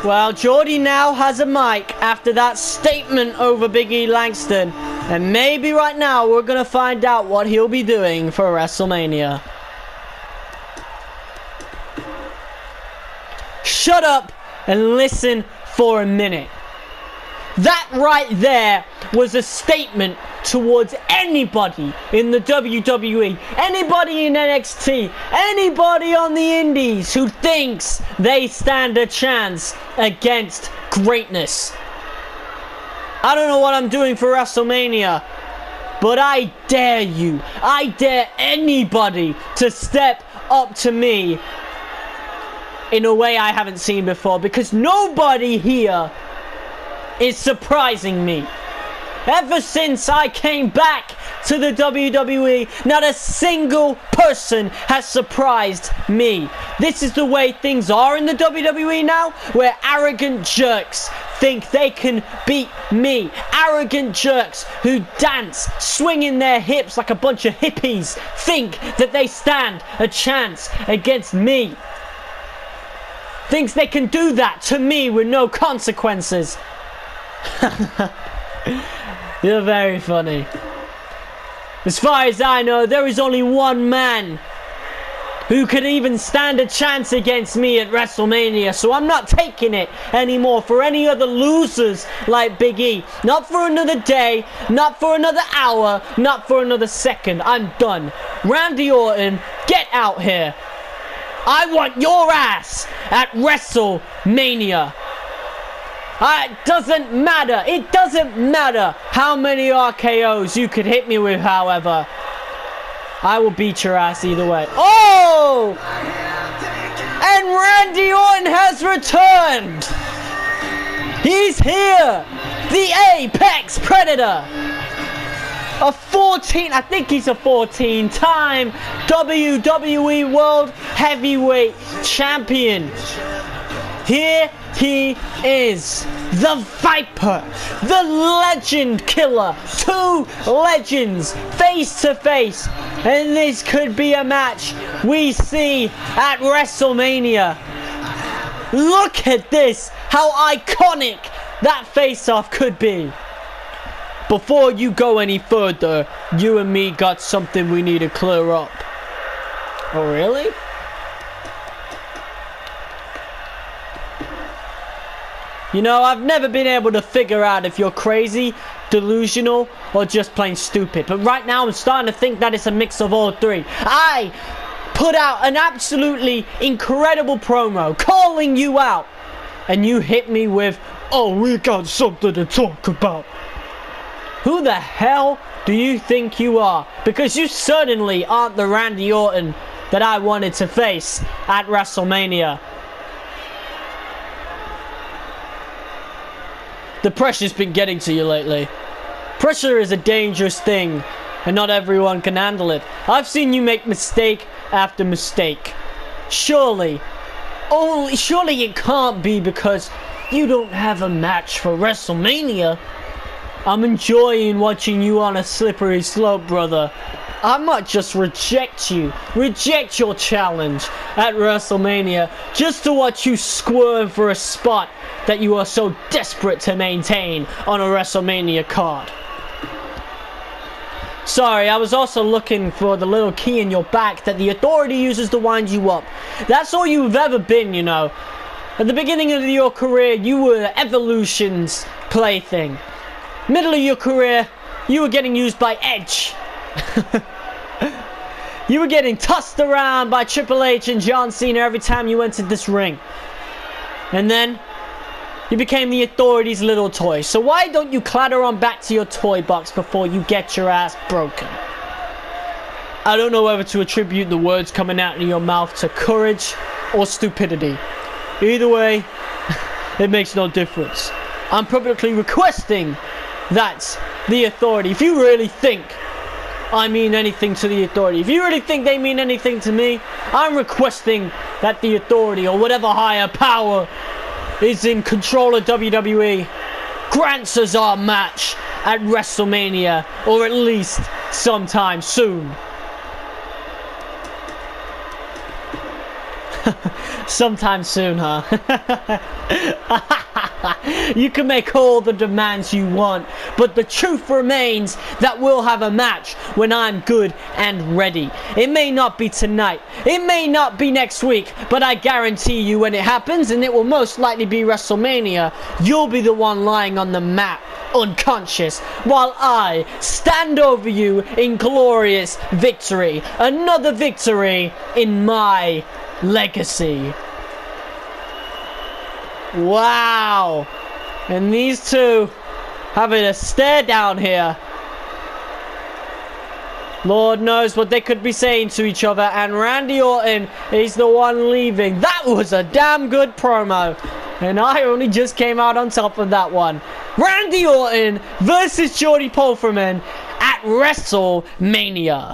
Well, Jordie now has a mic after that statement over Big E Langston. And maybe right now we're going to find out what he'll be doing for WrestleMania. Shut up and listen for a minute. That right there was a statement towards anybody in the WWE, anybody in NXT, anybody on the indies who thinks they stand a chance against greatness. I don't know what I'm doing for WrestleMania, but I dare you, I dare anybody to step up to me in a way I haven't seen before, because nobody here is surprising me. Ever since I came back to the WWE, not a single person has surprised me. This is the way things are in the WWE now, where arrogant jerks think they can beat me. Arrogant jerks who dance, swinging their hips like a bunch of hippies, think that they stand a chance against me. Thinks they can do that to me with no consequences. You're very funny. As far as I know, there is only one man who could even stand a chance against me at WrestleMania, so I'm not taking it anymore for any other losers like Big E. Not for another day, not for another hour, not for another second. I'm done. Randy Orton, get out here. I want your ass at WrestleMania. It doesn't matter. It doesn't matter how many RKOs you could hit me with, however. I will beat your ass either way. Oh! And Randy Orton has returned. He's here. The Apex Predator. I think he's a 14-time WWE World Heavyweight Champion. Here he is, the Viper, the Legend Killer. Two legends face to face, and this could be a match we see at WrestleMania. Look at this, how iconic that face-off could be. Before you go any further, you and me got something we need to clear up. Oh, really? You know, I've never been able to figure out if you're crazy, delusional, or just plain stupid. But right now, I'm starting to think that it's a mix of all three. I put out an absolutely incredible promo calling you out. And you hit me with, oh, we got something to talk about. Who the hell do you think you are? Because you certainly aren't the Randy Orton that I wanted to face at WrestleMania. The pressure's been getting to you lately. Pressure is a dangerous thing, and not everyone can handle it. I've seen you make mistake after mistake. Surely it can't be because you don't have a match for WrestleMania. I'm enjoying watching you on a slippery slope, brother. I might just reject your challenge at WrestleMania just to watch you squirm for a spot that you are so desperate to maintain on a WrestleMania card. Sorry, I was also looking for the little key in your back that the Authority uses to wind you up. That's all you've ever been, you know. At the beginning of your career, you were Evolution's plaything. Middle of your career, you were getting used by Edge. You were getting tossed around by Triple H and John Cena every time you entered this ring. And then you became the Authority's little toy. So why don't you clatter on back to your toy box before you get your ass broken? I don't know whether to attribute the words coming out of your mouth to courage or stupidity. Either way, it makes no difference. I'm publicly requesting that the Authority, if you really think I mean anything to the Authority, if you really think they mean anything to me, I'm requesting that the Authority, or whatever higher power is in control of WWE, grants us our match at WrestleMania, or at least sometime soon. Sometime soon, huh? You can make all the demands you want, but the truth remains that we'll have a match when I'm good and ready. It may not be tonight, it may not be next week, but I guarantee you when it happens, and it will most likely be WrestleMania, you'll be the one lying on the mat, unconscious, while I stand over you in glorious victory. Another victory in my legacy. Wow. And these two having a stare down here. Lord knows what they could be saying to each other. And Randy Orton is the one leaving. That was a damn good promo. And I only just came out on top of that one. Randy Orton versus Jordie at WrestleMania.